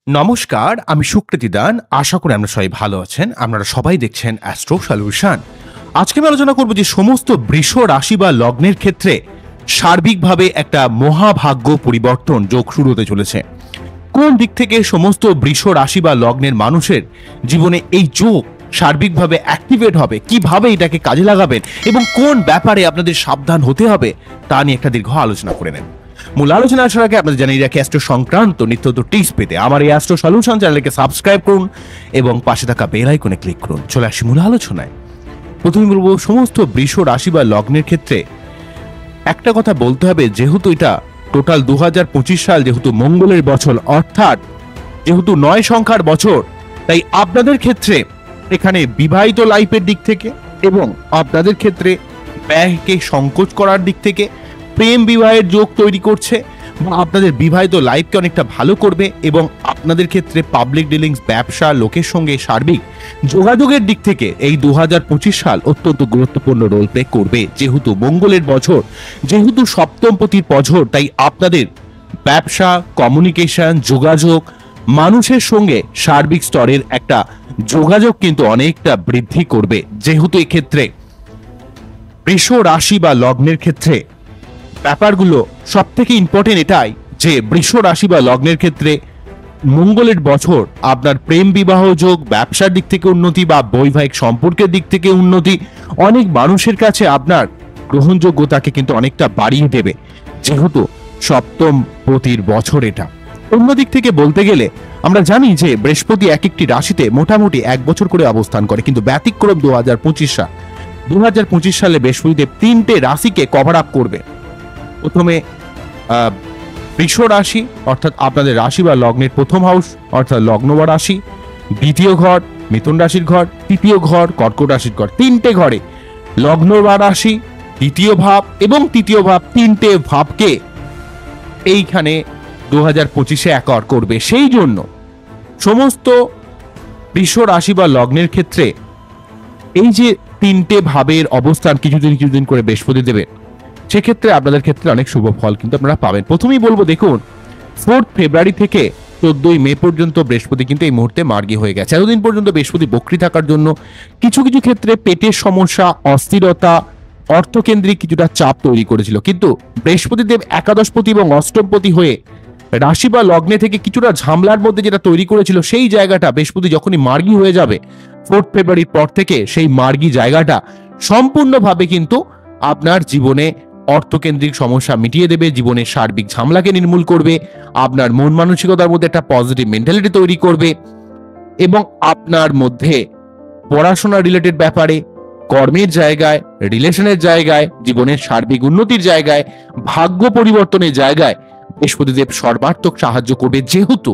নমস্কার, আমি সুকৃতি দান। আশা করি আপনারা সবাই ভালো আছেন। আপনারা সবাই দেখছেন অ্যাস্ট্রো সলিউশন। আজকে আমি আলোচনা করব যে সমস্ত বৃষ রাশি বা লগ্নের ক্ষেত্রে সার্বিকভাবে একটা মহাভাগ্য পরিবর্তন যোগ শুরু হতে চলেছে। কোন দিক থেকে সমস্ত বৃষ রাশি বা লগ্নের মানুষের জীবনে এই যোগ সার্বিকভাবে অ্যাক্টিভেট হবে, কিভাবে এটাকে কাজে লাগাবেন এবং কোন ব্যাপারে আপনাদের সাবধান হতে হবে তা নিয়ে একটা দীর্ঘ আলোচনা করে নেন। মূল আলোচনা আসার আগে আপনাদের জানিয়ে রাখি, অ্যাস্ট্রো সংক্রান্ত নিত্য টিপস পেতে আমার এই অ্যাস্ট্রো সলিউশন চ্যানেলকে সাবস্ক্রাইব করুন এবং পাশে থাকা বেল আইকনে ক্লিক করুন। চলে আসি মূল আলোচনায়। প্রথমে বলবো, সমস্ত বৃষ রাশি বা লগ্নের ক্ষেত্রে একটা কথা বলতে হবে, যেহেতু এটা টোটাল 2025 সাল, যেহেতু মঙ্গলের বছর, অর্থাৎ যেহেতু 9 সংখ্যার বছর, তাই আপনাদের ক্ষেত্রে এখানে বিবাহিত লাইফের দিক থেকে এবং আপনাদের ক্ষেত্রে ব্যয়কে সংকোচ করার দিক থেকে প্রেম বিবাহের যোগ তৈরি করছে বা আপনাদের বিবাহিত লাইফকে অনেকটা ভালো করবে এবং আপনাদের ক্ষেত্রে পাবলিক ডিলিংস, ব্যবসা, লোকের সঙ্গে সার্বিক যোগাযোগের দিক থেকে এই 2025 সাল অত্যন্ত গুরুত্বপূর্ণ রোল প্লে করবে। যেহেতু মঙ্গলের বছর, যেহেতু সপ্তমপতির বছর, তাই আপনাদের ব্যবসা, কমিউনিকেশন, যোগাযোগ, মানুষের সঙ্গে সার্বিক স্তরের একটা যোগাযোগ কিন্তু অনেকটা বৃদ্ধি করবে। যেহেতু এক্ষেত্রে বৃষ রাশি বা লগ্নের ক্ষেত্রে ব্যাপারগুলো সব থেকে ইম্পর্টেন্ট এটাই যে বৃষ রাশি বা লগ্নের ক্ষেত্রে মঙ্গলের বছর আপনার প্রেম বিবাহ যোগ, ব্যবসার দিক থেকে উন্নতি বা বৈবাহিক সম্পর্কের দিক থেকে উন্নতি, অনেক মানুষের কাছে আপনার গ্রহণযোগ্যতাকে কিন্তু অনেকটা বাড়িয়ে দেবে, যেহেতু সপ্তম পতির বছর এটা। অন্যদিক থেকে বলতে গেলে আমরা জানি যে বৃহস্পতি এক একটি রাশিতে মোটামুটি 1 বছর করে অবস্থান করে, কিন্তু ব্যতিক্রম 2025 সালে বৃহস্পতিদেব 3টে রাশিকে কভার আপ করবে। প্রথমে বৃষ রাশি অর্থাৎ আপনাদের রাশি বা লগ্নের প্রথম হাউস অর্থাৎ লগ্ন বা রাশি, দ্বিতীয় ঘর মিথুন রাশির ঘর, তৃতীয় ঘর কর্কট রাশির ঘর। 3টে ঘরে লগ্ন বা রাশি, দ্বিতীয় ভাব এবং তৃতীয় ভাব, 3টে ভাবকে এইখানে 2025-এ একর করবে। সেই জন্য সমস্ত বৃষ রাশি বা লগ্নের ক্ষেত্রে এই যে 3টে ভাবের অবস্থান কিছুদিন করে বৃহস্পতি দেবে, সেক্ষেত্রে আপনাদের ক্ষেত্রে অনেক শুভ ফল কিন্তু আপনারা পাবেন। প্রথমেই বলবো, দেখুন 4 ফেব্রুয়ারি থেকে 14 মে পর্যন্ত বৃহস্পতি কিন্তু এই মুহূর্তে মার্গী হয়ে গেছে। এতদিন পর্যন্ত বৃহস্পতি বক্রী থাকার জন্য কিছু ক্ষেত্রে পেটের সমস্যা, অস্থিরতা, অর্থকেন্দ্রিক কিছুটা চাপ তৈরি করেছিল, কিন্তু বৃহস্পতিদেব একাদশপতি এবং অষ্টমপতি হয়ে রাশি বা লগ্নে থেকে কিছুটা ঝামেলার মধ্যে যেটা তৈরি করেছিল, সেই জায়গাটা বৃহস্পতি যখনই মার্গী হয়ে যাবে 4 ফেব্রুয়ারির পর থেকে, সেই মার্গী জায়গাটা সম্পূর্ণভাবে কিন্তু আপনার জীবনে অর্থকেন্দ্রিক সমস্যা মিটিয়ে দেবে, জীবনের সার্বিক ঝামেলাকে নির্মূল করবে, আপনার মন মানসিকতার মধ্যে একটা পজিটিভ মেন্টালিটি তৈরি করবে এবং আপনার মধ্যে পড়াশোনা রিলেটেড ব্যাপারে, কর্মের জায়গায়, রিলেশনের জায়গায়, জীবনের সার্বিক উন্নতির জায়গায়, ভাগ্য পরিবর্তনের জায়গায় বৃহস্পতিদেব সর্বাত্মক সাহায্য করবে, যেহেতু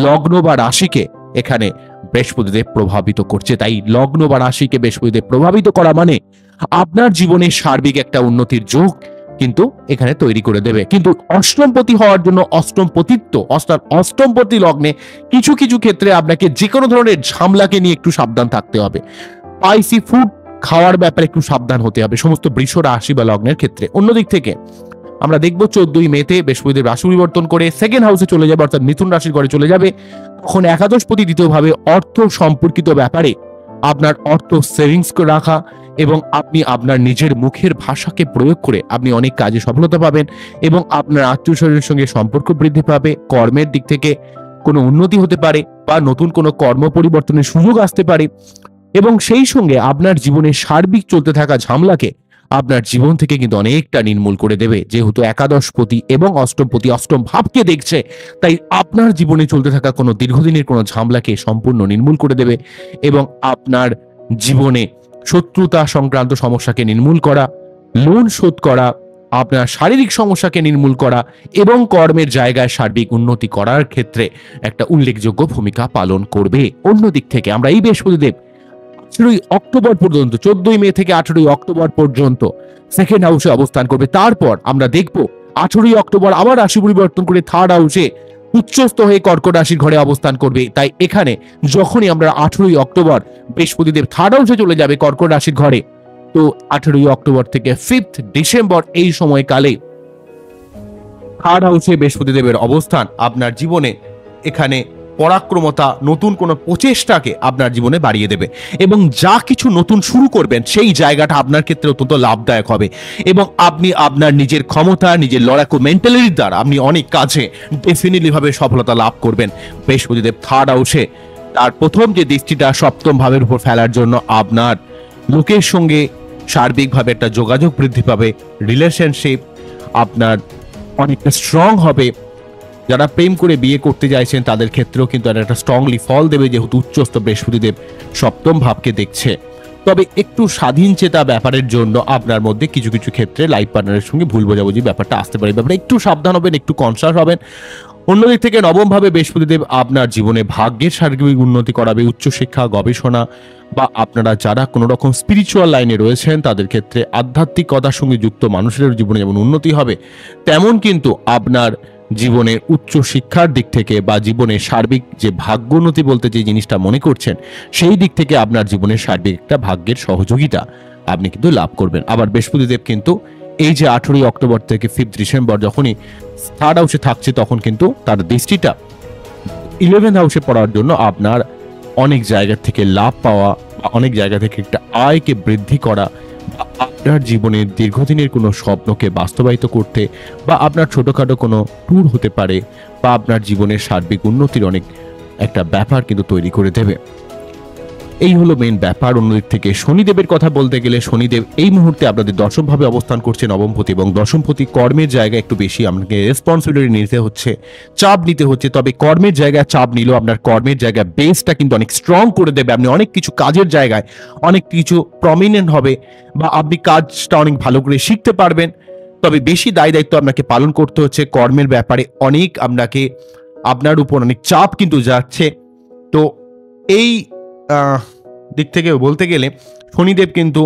লগ্ন বা রাশিকে এখানে বৃহস্পতিদেব প্রভাবিত করছে। তাই লগ্ন বা রাশিকে বৃহস্পতিদেব প্রভাবিত করা মানে আপনার জীবনে সার্বিক একটা উন্নতির যোগ কিন্তু এখানে তৈরি করে দেবে। কিন্তু অষ্টমপতি হওয়ার জন্য অষ্টমপতিত্ব অর্থাৎ অষ্টমপতি লগ্নে কিছু ক্ষেত্রে আপনাকে যে কোনো ধরনের ঝামেলাকে নিয়ে একটু সাবধান থাকতে হবে। স্পাইসি ফুড খাওয়ার ব্যাপারে একটু সাবধান হতে হবে সমস্ত বৃষ রাশি বা লগ্নের ক্ষেত্রে। অন্যদিক থেকে আমরা দেখবো 14 মেতে বৃহস্পতিদেব রাশি পরিবর্তন করে সেকেন্ড হাউসে চলে যাবে, অর্থাৎ মিথুন রাশির ঘরে চলে যাবে। তখন একাদশপতি দ্বিতীয়ভাবে অর্থ সম্পর্কিত ব্যাপারে আপনার অর্থ সেভিংস রাখা এবং আপনি আপনার নিজের মুখের ভাষাকে প্রয়োগ করে আপনি অনেক কাজে সফলতা পাবেন এবং আপনার আত্মীয় স্বজনের সঙ্গে সম্পর্ক বৃদ্ধি পাবে। কর্মের দিক থেকে কোনো উন্নতি হতে পারে বা নতুন কোনো কর্ম পরিবর্তনের সুযোগ আসতে পারে এবং সেই সঙ্গে আপনার জীবনে সার্বিক চলতে থাকা ঝামেলাকে আপনার জীবন থেকে কিন্তু অনেকটা নির্মূল করে দেবে। যেহেতু একাদশপতি এবং অষ্টমপতি অষ্টম ভাবকে দেখছে, তাই আপনার জীবনে চলতে থাকা কোনো দীর্ঘদিনের কোনো ঝামেলাকে সম্পূর্ণ নির্মূল করে দেবে এবং আপনার জীবনে শত্রুতা সংক্রান্ত সমস্যাকে নির্মূল করা, লোন শোধ করা, আপনার শারীরিক সমস্যাকে নির্মূল করা এবং কর্মের জায়গায় সার্বিক উন্নতি করার ক্ষেত্রে একটা উল্লেখযোগ্য ভূমিকা পালন করবে। অন্যদিক থেকে আমরা এই বৃহস্পতিদেব 18 অক্টোবর পর্যন্ত, 14 মে থেকে 18 অক্টোবর পর্যন্ত সেকেন্ড হাউসে অবস্থান করবে। তারপর আমরা দেখব 18 অক্টোবর আবার রাশি পরিবর্তন করে থার্ড হাউসে উচ্চস্থ হয়ে কর্কট রাশির ঘরে অবস্থান করবে। তাই এখানে যখনই আমরা 18 অক্টোবর বৃহস্পতিদেব থার্ড হাউসে চলে যাবে কর্কট রাশির ঘরে, তো 18 অক্টোবর থেকে 5 ডিসেম্বর এই সময়কালে থার্ড হাউসে বৃহস্পতিদেবের অবস্থান আপনার জীবনে এখানে পরাক্রমতা, নতুন কোনো প্রচেষ্টাকে আপনার জীবনে বাড়িয়ে দেবে এবং যা কিছু নতুন শুরু করবেন সেই জায়গাটা আপনার ক্ষেত্রে অত্যন্ত লাভদায়ক হবে এবং আপনি আপনার নিজের ক্ষমতা, নিজের লড়াকু মেন্টালিটির দ্বারা আপনি অনেক কাজে ডেফিনেটলি ভাবে সফলতা লাভ করবেন। বৃহস্পতিদেব থার্ড হাউসে তার প্রথম যে দৃষ্টিটা সপ্তম ভাবের উপর ফেলার জন্য আপনার লোকের সঙ্গে সার্বিকভাবে একটা যোগাযোগ বৃদ্ধি পাবে, রিলেশনশিপ আপনার অনেকটা স্ট্রং হবে। যারা প্রেম করে বিয়ে করতে চাইছেন তাদের ক্ষেত্রেও কিন্তু একটা স্ট্রংলি ফল দেবে, যেহেতু উচ্চস্থ বৃহস্পতিদেব সপ্তম ভাবকে দেখছে। তবে একটু স্বাধীন চেতা ব্যাপারের জন্য আপনার মধ্যে কিছু কিছু ক্ষেত্রে লাইফ পার্টনারের সঙ্গে ভুল বোঝাবুঝি ব্যাপারটা আসতে পারে, ব্যাপারে একটু সাবধান হবেন, একটু কনসাস হবেন। অন্যদিক থেকে নবম ভাবে বৃহস্পতিদেব আপনার জীবনে ভাগ্যের সার্বিক উন্নতি করাবে, উচ্চশিক্ষা, গবেষণা বা আপনারা যারা কোনো রকম স্পিরিচুয়াল লাইনে রয়েছেন তাদের ক্ষেত্রে আধ্যাত্মিকতার সঙ্গে যুক্ত মানুষের জীবনে যেমন উন্নতি হবে, তেমন কিন্তু আপনার জীবনের উচ্চ শিক্ষার দিক থেকে বা জীবনের সার্বিক যে ভাগ্যোন্নতি বলতে যে জিনিসটা মনে করছেন সেই দিক থেকে আপনার জীবনের সার্বিক একটা ভাগ্যের সহযোগিতা আপনি কিন্তু লাভ করবেন। আবার বৃহস্পতিদেব কিন্তু এই যে 18 অক্টোবর থেকে 5 ডিসেম্বর যখনই থার্ড হাউসে থাকছে তখন কিন্তু তার দৃষ্টিটা 11th হাউসে পড়ার জন্য আপনার অনেক জায়গা থেকে লাভ পাওয়া বা অনেক জায়গা থেকে একটা আয়কে বৃদ্ধি করা বা আপনার জীবনের দীর্ঘদিনের কোনো স্বপ্নকে বাস্তবায়িত করতে বা আপনার ছোটখাটো কোনো ট্যুর হতে পারে বা আপনার জীবনের সার্বিক উন্নতির অনেক একটা ব্যাপার কিন্তু তৈরি করে দেবে। এই হলো মেইন ব্যাপার। অন্যদিক থেকে শনিদেবের কথা বলতে গেলে শনিদেব এই মুহূর্তে আপনাদের দশমভাবে অবস্থান করছে, নবমপতি, এবং দশমপতি কর্মের জায়গায় একটু বেশি আপনাকে রেসপন্সিবিলিটি নিতে হচ্ছে, চাপ নিতে হচ্ছে। তবে কর্মের জায়গায় চাপ নিলেও আপনার কর্মের জায়গায় বেসটা কিন্তু অনেক স্ট্রং করে দেবে। আপনি অনেক কিছু কাজের জায়গায় অনেক কিছু প্রমিনেন্ট হবে বা আপনি কাজটা অনেক ভালো করে শিখতে পারবেন। তবে বেশি দায় দায়িত্ব আপনাকে পালন করতে হচ্ছে কর্মের ব্যাপারে, অনেক আপনাকে আপনার উপর অনেক চাপ কিন্তু যাচ্ছে। তো এই দিক থেকে বলতে গেলে শনিদেব কিন্তু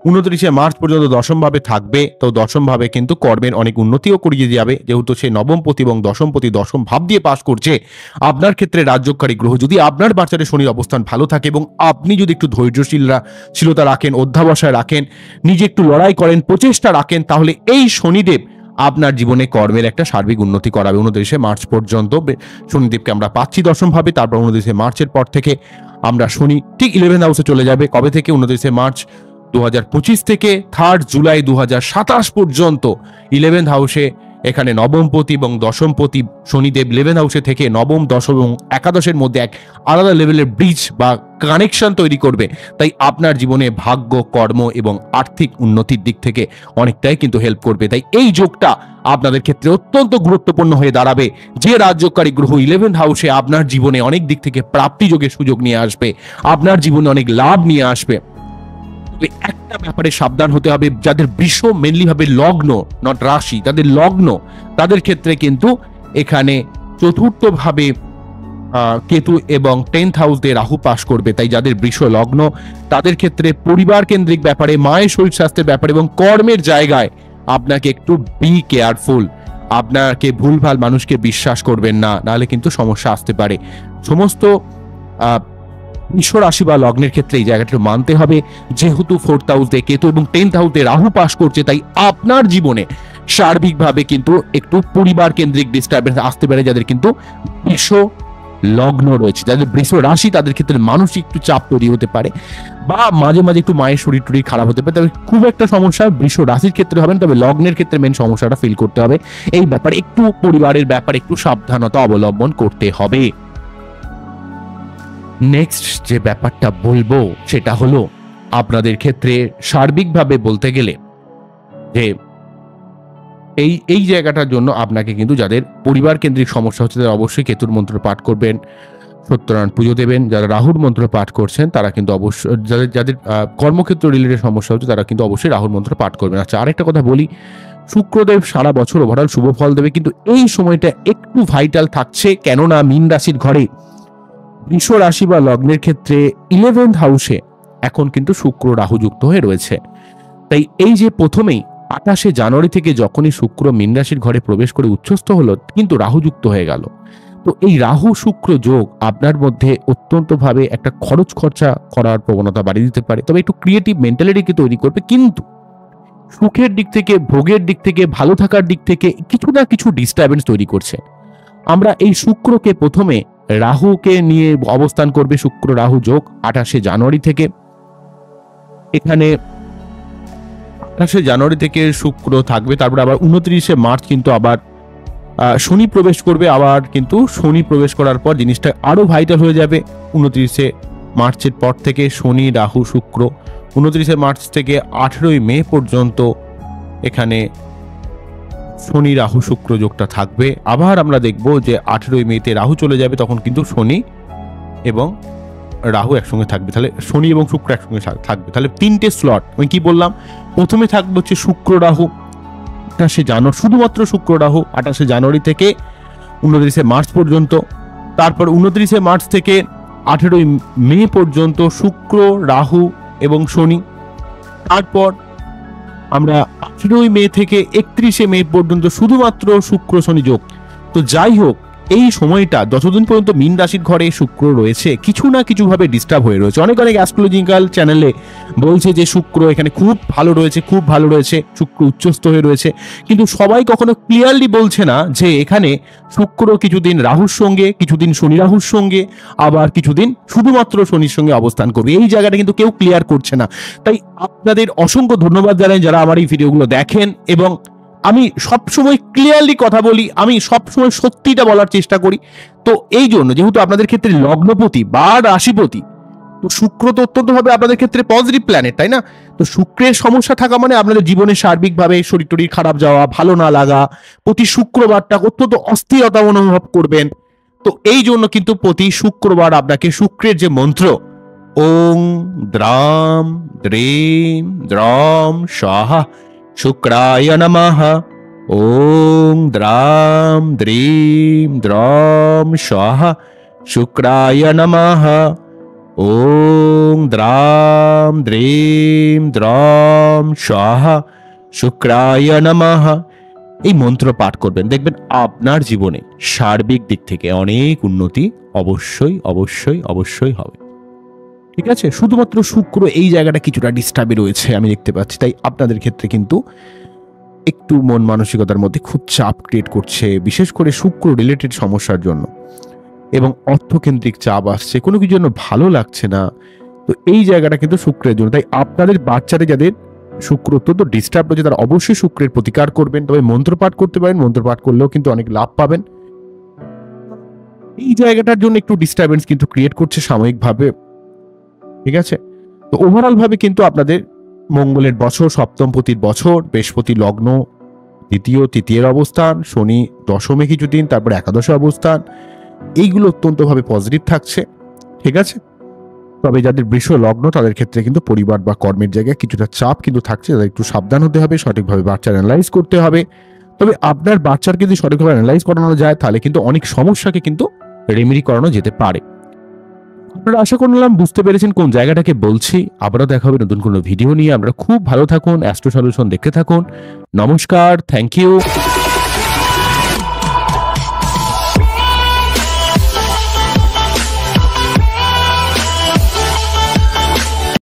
29 মার্চ পর্যন্ত দশমভাবে থাকবে। তো দশমভাবে কিন্তু কর্মের অনেক উন্নতিও করিয়ে যাবে, যেহেতু সে নবমপতি এবং দশমপতি দশম ভাব দিয়ে পাশ করছে। আপনার ক্ষেত্রে রাজ্যকারী গ্রহ যদি আপনার বাচ্চারে শনির অবস্থান ভালো থাকে এবং আপনি যদি একটু ধৈর্যশীলতা রাখেন, অধ্যাবসায় রাখেন, নিজে একটু লড়াই করেন, প্রচেষ্টা রাখেন, তাহলে এই শনিদেব আপনার জীবনে কর্মের একটা সার্বিক উন্নতি করাবে। 29 মার্চ পর্যন্ত শনিদেবকে আমরা পাচ্ছি দশমভাবে। তারপর 29 মার্চের পর থেকে আমরা শনি ঠিক 11th হাউসে চলে যাবে। কবে থেকে? 29 মার্চ 2025 থেকে 3 জুলাই 2027 পর্যন্ত 11th হাউসে এখানে নবমপতি এবং দশমপতি শনিদেব 11th হাউসে থেকে নবম, দশম এবং একাদশের মধ্যে এক আলাদা লেভেলের ব্রিজ বা কানেকশন তৈরি করবে। তাই আপনার জীবনে ভাগ্য, কর্ম এবং আর্থিক উন্নতির দিক থেকে অনেকটাই কিন্তু হেল্প করবে। তাই এই যোগটা আপনাদের ক্ষেত্রে অত্যন্ত গুরুত্বপূর্ণ হয়ে দাঁড়াবে। যে রাজ্যকারী গ্রহ 11th হাউসে আপনার জীবনে অনেক দিক থেকে প্রাপ্তি যোগের সুযোগ নিয়ে আসবে, আপনার জীবনে অনেক লাভ নিয়ে আসবে। একটা ব্যাপারে সাবধান হতে হবে, যাদের বৃষ মেনলি ভাবে লগ্ন, নট রাশি, তাদের লগ্ন, তাদের ক্ষেত্রে কিন্তু এখানে চতুর্থ ভাবে কেতু এবং 10th হাউস দিয়ে রাহু পাশ করবে। তাই যাদের বৃষ লগ্ন তাদের ক্ষেত্রে পরিবার কেন্দ্রিক ব্যাপারে, মায়ের শরীর স্বাস্থ্যের ব্যাপারে এবং কর্মের জায়গায় আপনাকে একটু বি কেয়ারফুল। আপনাকে ভুলভাল মানুষকে বিশ্বাস করবেন না, নাহলে কিন্তু সমস্যা আসতে পারে। সমস্ত বৃষ রাশি বা লগ্নের ক্ষেত্রে এই জায়গাটা মানতে হবে, যেহেতু 4th হাউস দিয়ে কেতু এবং 10th হাউস দিয়ে রাহু পাশ করছে, তাই আপনার জীবনে সার্বিকভাবে কিন্তু একটু পরিবার কেন্দ্রিক ডিস্টারবেন্স আসতে পারে। যাদের কিন্তু বৃষ লগ্ন রয়েছে, যাদের বৃষ রাশি, তাদের ক্ষেত্রে মানসিক একটু চাপ তৈরি হতে পারে বা মাঝে মাঝে একটু মায়ের শরীর টরীর খারাপ হতে পারে। তবে খুব একটা সমস্যা বৃষ রাশির ক্ষেত্রে হবে না, তবে লগ্নের ক্ষেত্রে মেন সমস্যাটা ফিল করতে হবে। এই ব্যাপারে একটু পরিবারের ব্যাপারে একটু সাবধানতা অবলম্বন করতে হবে। নেক্সট যে ব্যাপারটা বলবো সেটা হলো আপনাদের ক্ষেত্রে সার্বিকভাবে বলতে গেলে যে এই জায়গাটার জন্য আপনাকে কিন্তু যাদের পরিবার কেন্দ্রিক সমস্যা হচ্ছে তারা অবশ্যই কেতুর মন্ত্র পাঠ করবেন, সত্যনারায়ণ পুজো দেবেন। যারা রাহুর মন্ত্র পাঠ করছেন তারা কিন্তু অবশ্যই, যাদের কর্মক্ষেত্র রিলেটেড সমস্যা হচ্ছে তারা কিন্তু অবশ্যই রাহুর মন্ত্র পাঠ করবেন। আচ্ছা, আরেকটা কথা বলি, শুক্রদেব সারা বছর ওভারঅল শুভ ফল দেবে, কিন্তু এই সময়টা একটু ভাইটাল থাকছে, কেননা মীন রাশির ঘরে বৃষ রাশি বা লগ্নের ক্ষেত্রে 11th হাউসে এখন কিন্তু শুক্র রাহু যুক্ত হয়ে রয়েছে। তাই এই যে প্রথমেই 28 জানুয়ারি থেকে যখনই শুক্র মীন রাশির ঘরে প্রবেশ করে উচ্ছ্বস্ত হলো, কিন্তু রাহু যুক্ত হয়ে গেল। তো এই রাহু শুক্র যোগ আপনার মধ্যে অত্যন্ত ভাবে একটা খরচা করার প্রবণতা বাড়িয়ে দিতে পারে, তবে একটু ক্রিয়েটিভ মেন্টালিটিকে তৈরি করবে। কিন্তু সুখের দিক থেকে, ভোগের দিক থেকে, ভালো থাকার দিক থেকে কিছু না কিছু ডিস্টারবেন্স তৈরি করছে। আমরা এই শুক্রকে প্রথমে রাহুকে নিয়ে অবস্থান করবে, শুক্র রাহু যোগ 28শে জানুয়ারি থেকে। এখানে 28শে জানুয়ারি থেকে শুক্র থাকবে, তারপরে আবার 29শে মার্চ কিন্তু আবার শনি প্রবেশ করবে। আবার কিন্তু শনি প্রবেশ করার পর জিনিসটা আরো ভাইটাল হয়ে যাবে। 29শে মার্চের পর থেকে শনি রাহু শুক্র, 29শে মার্চ থেকে 18ই মে পর্যন্ত এখানে শনি রাহু শুক্র যোগটা থাকবে। আবার আমরা দেখব যে 18ই মেতে রাহু চলে যাবে, তখন কিন্তু শনি এবং রাহু একসঙ্গে থাকবে। তাহলে শনি এবং শুক্র একসঙ্গে থাকবে। তাহলে 3টে স্লট আমি কি বললাম, প্রথমে থাকবে হচ্ছে শুক্র রাহু 28শে জানুয়ারি, শুধুমাত্র শুক্র রাহু 28শে জানুয়ারি থেকে 29শে মার্চ পর্যন্ত। তারপর 29শে মার্চ থেকে 18ই মে পর্যন্ত শুক্র রাহু এবং শনি। তারপর আমরা 18ই মে থেকে 31শে মে পর্যন্ত শুধুমাত্র শুক্র শনি যোগ। তো যাই হোক, এই সময়টা যতদিন পর্যন্ত মীন রাশির ঘরে শুক্র রয়েছে কিছু না কিছু ভাবে ডিস্টার্ব হয়ে রয়েছে। অনেক অ্যাস্ট্রোলজিক্যাল চ্যানেলে বলছে যে শুক্র এখানে খুব ভালো রয়েছে, খুব ভালো রয়েছে, শুক্র উচ্চস্থ হয়ে রয়েছে, কিন্তু সবাই কখনো ক্লিয়ারলি বলছে না যে এখানে শুক্র কিছুদিন রাহুর সঙ্গে, কিছুদিন শনি রাহুর সঙ্গে, আবার কিছুদিন শুধুমাত্র শনির সঙ্গে অবস্থান করবে। এই জায়গাটা কিন্তু কেউ ক্লিয়ার করছে না। তাই আপনাদের অসংখ্য ধন্যবাদ জানাই যারা আমার এই ভিডিওগুলো দেখেন, এবং আমি সবসময় ক্লিয়ারলি কথা বলি, আমি সবসময় সত্যিটা বলার চেষ্টা করি। তো এই জন্য যেহেতু আপনাদের ক্ষেত্রে লগ্নপতি বা রাশিপতি, তো শুক্র তো অত্যন্তভাবে আপনাদের ক্ষেত্রে পজিটিভ প্ল্যানেট, তাই না? তো শুক্রের সমস্যা থাকা মানে আপনাদের জীবনে সার্বিকভাবে শরীর টরীর খারাপ যাওয়া, ভালো না লাগা, প্রতি শুক্রবারটা অত্যন্ত অস্থিরতা অনুভব করবেন। তো এই জন্য কিন্তু প্রতি শুক্রবার আপনাকে শুক্রের যে মন্ত্র ওং দ্রাম দ্রিম দ্রম স্বাহা শুক্রায় নমঃ, ওং দ্রাম দ্রিম দ্রম স্বাহা শুক্রায় নমঃ, ওং দ্রাম দ্রিম দ্রম স্বাহা শুক্রায় নমঃ, এই মন্ত্র পাঠ করবেন। দেখবেন আপনার জীবনে সার্বিক দিক থেকে অনেক উন্নতি অবশ্যই অবশ্যই অবশ্যই হবে। ঠিক আছে, শুধুমাত্র শুক্র এই জায়গাটা কিছুটা ডিস্টার্বে রয়েছে আমি দেখতে পাচ্ছি। তাই আপনাদের ক্ষেত্রে কিন্তু একটু মন মানসিকতার মধ্যে খুব চাপ ক্রিয়েট করছে, বিশেষ করে শুক্র রিলেটেড সমস্যার জন্য, এবং অর্থকেন্দ্রিক চাপ আসছে, কোনো কিছু জন্য ভালো লাগছে না। তো এই জায়গাটা কিন্তু শুক্রের জন্য। তাই আপনাদের বাচ্চাদের যাদের শুক্র অত্যন্ত ডিস্টার্ব রয়েছে তারা অবশ্যই শুক্রের প্রতিকার করবেন। তবে মন্ত্র পাঠ করতে পারেন, মন্ত্র পাঠ করলেও কিন্তু অনেক লাভ পাবেন। এই জায়গাটার জন্য একটু ডিস্টারবেন্স কিন্তু ক্রিয়েট করছে সাময়িকভাবে। ঠিক আছে, তো ওভারঅল ভাবে কিন্তু আপনাদের মঙ্গলের বছর, সপ্তমপতির বছর, বৃহস্পতি লগ্ন দ্বিতীয় তৃতীয়ের অবস্থান, শনি দশমে কিছুদিন, তারপর একাদশে অবস্থান, এইগুলো অত্যন্তভাবে পজিটিভ থাকছে। ঠিক আছে, তবে যাদের বৃষ লগ্ন তাদের ক্ষেত্রে কিন্তু পরিবার বা কর্মের জায়গায় কিছুটা চাপ কিন্তু থাকছে, তাদের একটু সাবধান হতে হবে, সঠিকভাবে বাচ্চার অ্যানালাইজ করতে হবে। তবে আপনার বাচ্চাকে যদি সঠিকভাবে অ্যানালাইজ করানো যায় তাহলে কিন্তু অনেক সমস্যাকে কিন্তু রেমেডি করানো যেতে পারে। আপনারা আশা করলাম বুঝতে পেরেছেন কোন জায়গাটাকে বলছি। আবারও দেখা হবে নতুন কোনো ভিডিও নিয়ে। আপনারা খুব ভালো থাকুন, অ্যাস্ট্রো সলিউশন দেখতে থাকুন। নমস্কার, থ্যাংক ইউ।